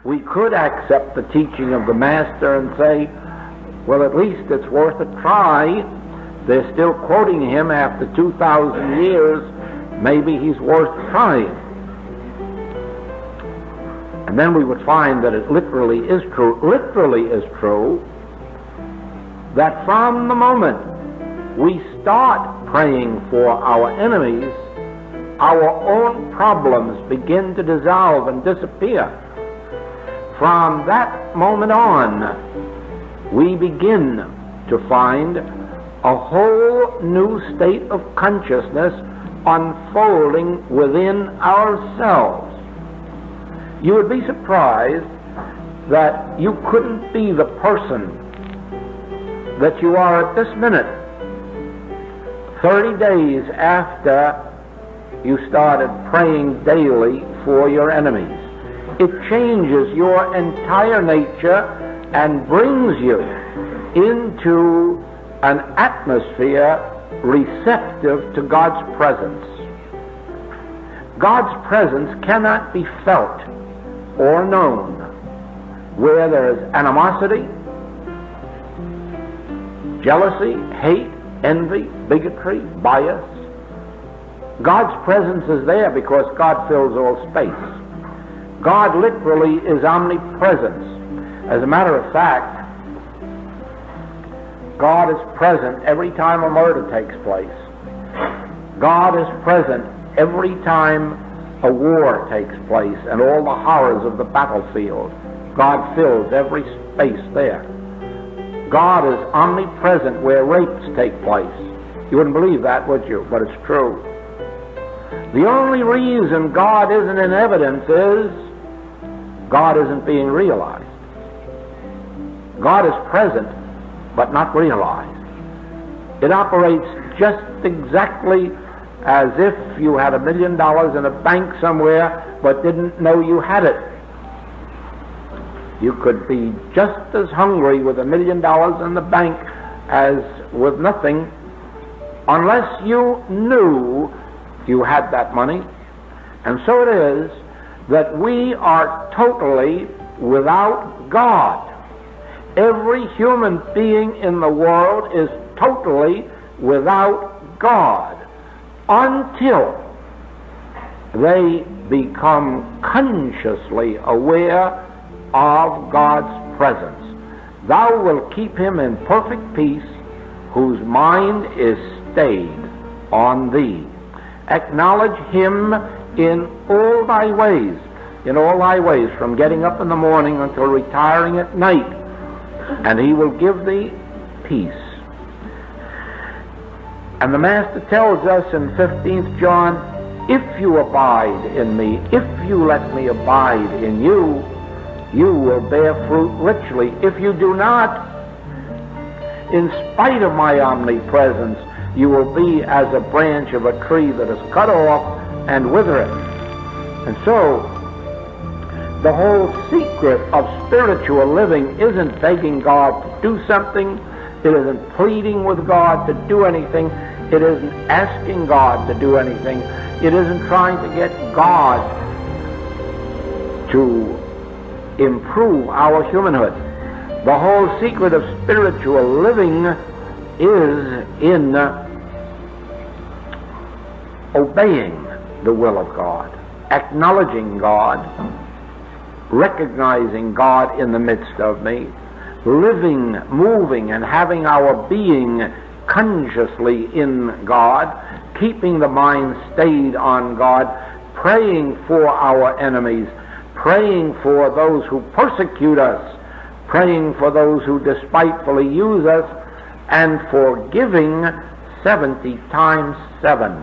We could accept the teaching of the Master and say, well, at least it's worth a try. They're still quoting him after 2,000 years. Maybe he's worth trying. And then we would find that it literally is true, that from the moment we start praying for our enemies, our own problems begin to dissolve and disappear. From that moment on, we begin to find a whole new state of consciousness unfolding within ourselves. You would be surprised that you couldn't be the person that you are at this minute, 30 days after you started praying daily for your enemies. It changes your entire nature and brings you into an atmosphere receptive to God's presence. God's presence cannot be felt or known where there is animosity, jealousy, hate, envy, bigotry, bias. God's presence is there because God fills all space. God literally is omnipresence. As a matter of fact, God is present every time a murder takes place. God is present every time a war takes place and all the horrors of the battlefield. God fills every space there. God is omnipresent where rapes take place. You wouldn't believe that, would you? But it's true. The only reason God isn't in evidence is God isn't being realized. God is present, but not realized. It operates just exactly as if you had $1 million in a bank somewhere, but didn't know you had it. You could be just as hungry with $1 million in the bank as with nothing, unless you knew you had that money. And so it is that we are totally without God. Every human being in the world is totally without God until they become consciously aware of God's presence. Thou wilt keep him in perfect peace whose mind is stayed on thee. Acknowledge him in all thy ways, from getting up in the morning until retiring at night, and he will give thee peace. And the Master tells us in 15th John, if you abide in me, if you let me abide in you, you will bear fruit richly. If you do not, in spite of my omnipresence, you will be as a branch of a tree that is cut off and withereth. And so, the whole secret of spiritual living isn't begging God to do something. It isn't pleading with God to do anything. It isn't asking God to do anything. It isn't trying to get God to improve our humanhood. The whole secret of spiritual living is in obeying the will of God, acknowledging God, recognizing God in the midst of me, living, moving, and having our being consciously in God, keeping the mind stayed on God, praying for our enemies, praying for those who persecute us, praying for those who despitefully use us, and forgiving 70 times 7.